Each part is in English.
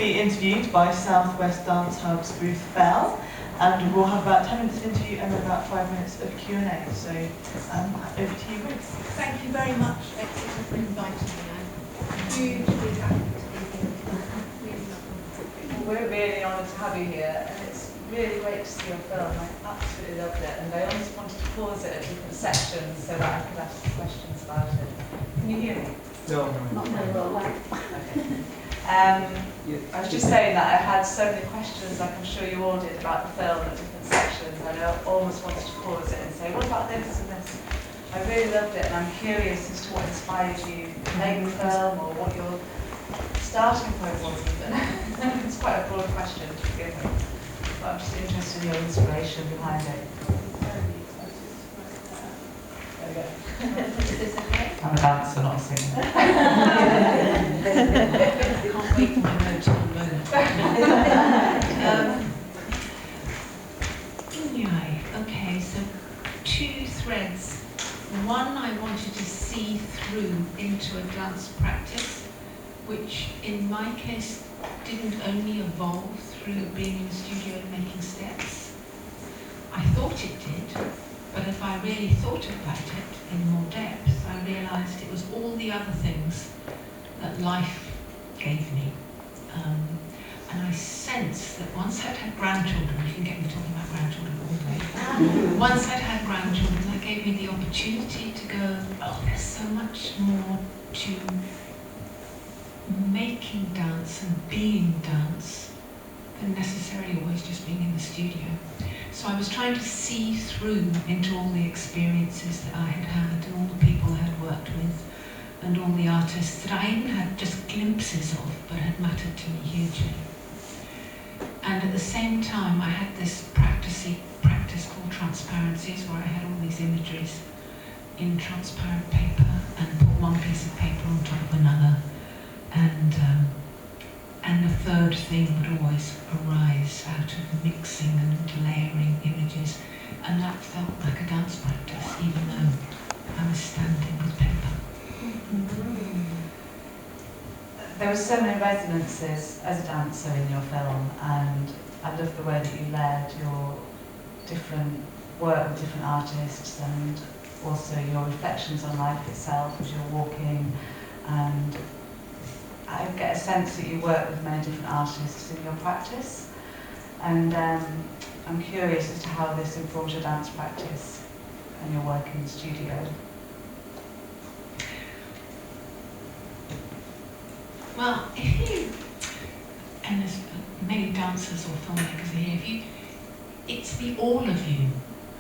be interviewed by South West Dance Hub's Ruth Bell, and we'll have about 10 minutes interview and then about 5 minutes of Q&A. So over to you, Ruth. Thank you very much, Exeter, for inviting me. I'm hugely happy to be here. We're really honoured to have you here, and it's really great to see your film. I absolutely loved it, and I almost wanted to pause it at different sections so that I could ask questions about it. Can you hear me? No. Not very well. Okay. I was just saying that I had so many questions, like I'm sure you all did, about the film at different sections, and I almost wanted to pause it and say, what about this and this? I really loved it, and I'm curious as to what inspired you to make the film, or what your starting point was even. It's quite a broad question to begin with, but I'm just interested in your inspiration behind it. There we go. Is this okay? I'm a dancer, not a singer. Can't wait for my notes on the moment. Anyway, okay, so two threads. One, I wanted to see through into a dance practice, which in my case didn't only evolve through being in the studio and making steps. I thought it did, but if I really thought about it in more depth, I realised it was all the other things that life gave me. And I sense that once I'd had grandchildren, you can get me talking about grandchildren all day. Once I'd had grandchildren, that gave me the opportunity to go, oh, there's so much more to making dance and being dance than necessarily always just being in the studio. So I was trying to see through into all the experiences that I had had and all the people I had worked with and all the artists that I even had just glimpses of but had mattered to me hugely. And at the same time I had this practice called transparencies, where I had all these imageries in transparent paper and put one piece of paper on top of another, and the third thing would always arise out of mixing and layering images, and that felt like a dance practice, even though I was standing with paper. There were so many resonances as a dancer in your film, and I love the way that you layered your different work with different artists, and also your reflections on life itself as you're walking. And I get a sense that you work with many different artists in your practice, and I'm curious as to how this informs your dance practice and your work in the studio. Well, if you, and there's many dancers or filmmakers here, it's the all of you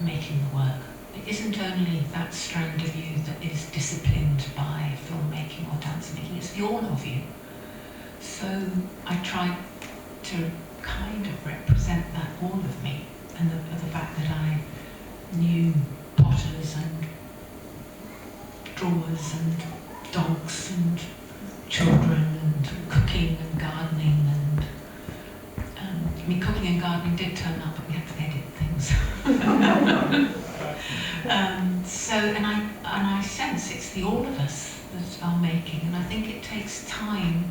making the work. It isn't only that strand of you that is disciplined by filmmaking or dance making, it's the all of you. So I tried to kind of represent that all of me, and the fact that I knew potters and drawers and dogs and children and cooking and gardening, and I mean, cooking and gardening did turn up, but we had to edit things. And I sense it's the all of us that are making, and I think it takes time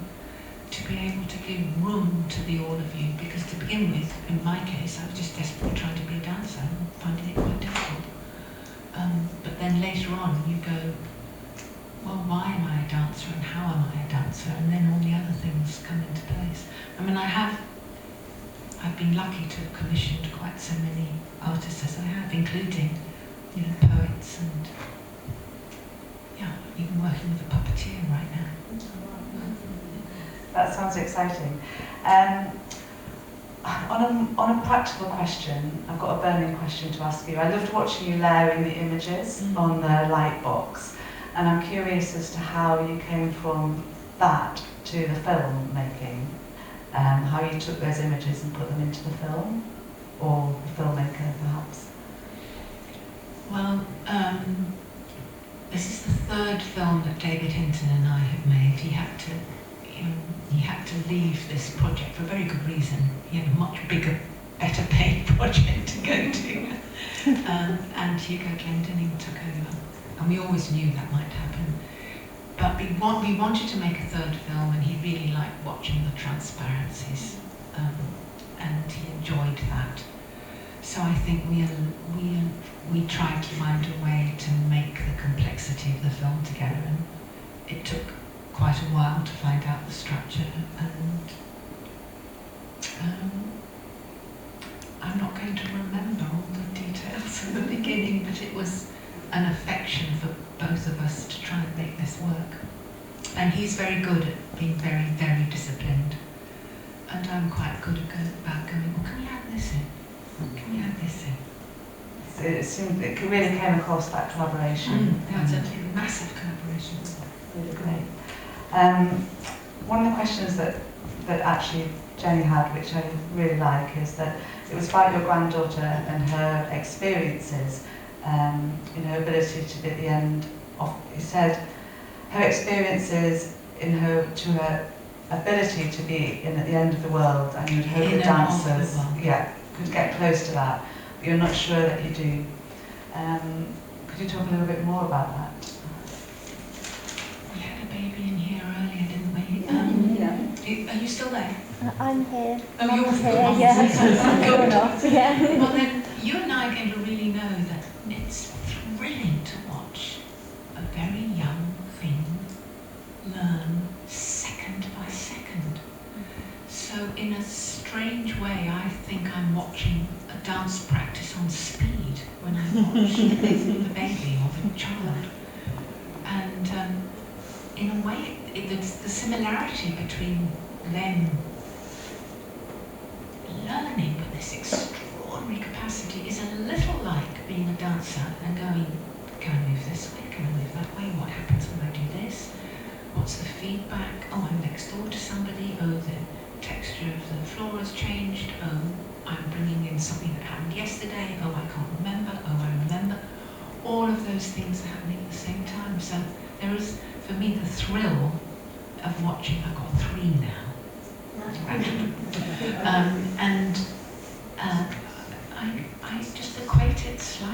to be able to give room to the all of you, because to begin with, in my case, I was just desperately trying to be a dancer and finding it quite difficult. But then later on, you go, well, why am I a dancer and how am I a dancer? And then all the other things come into place. I mean, I've been lucky to have commissioned quite so many artists as I have, including, you know, poets and, yeah, even working with a puppeteer right now. That sounds exciting. On a practical question, I've got a burning question to ask you. I loved watching you layering the images on the light box, and I'm curious as to how you came from that to the film making, how you took those images and put them into the film, or the filmmaker perhaps. Well, this is the third film that David Hinton and I have made. He had to leave this project for a very good reason. He had a much bigger, better paid project to go to. And Hugo Glendinning took over. And we always knew that might happen. but we wanted to make a third film, and he really liked watching the transparencies, and he enjoyed that. So I think we tried to find a way to make the complexity of the film together, and it took quite a while to find out the structure, and I'm not going to remember all the details at the beginning, but it was an affection for both of us to try and make this work. And he's very good at being very, very disciplined. And I'm quite good about going, well, can we add this in? Can we add this in? It seemed it really came across that collaboration. That was a massive collaboration. Really great. One of the questions that actually Jenny had, which I really like, is that it was about your granddaughter and her experiences, her ability to be at the end of, you said, her experiences to her ability to be at the end of the world, and you'd hope the dancers could get close to that, but you're not sure that you do. Could you talk a little bit more about that? We had a baby in here earlier, didn't we? Are you still there? I'm here. Oh, you're here, yeah. You're not, yeah. Well then, you and I are going to really know that it's thrilling to watch a very young thing learn second by second. So in a strange way, I think I'm watching a dance practice on speed when I watch the baby or the child. And in a way, it's the similarity between them learning with this extraordinary capacity is a little like being a dancer and going, can I move this way, can I move that way, what happens when I do this, what's the feedback, oh, I'm next door to somebody, oh, the texture of the floor has changed, oh, I'm bringing in something that happened yesterday, oh, I can't remember, oh, I remember. All of those things are happening at the same time. So there is, for me, the thrill of watching. I've got 3 now. And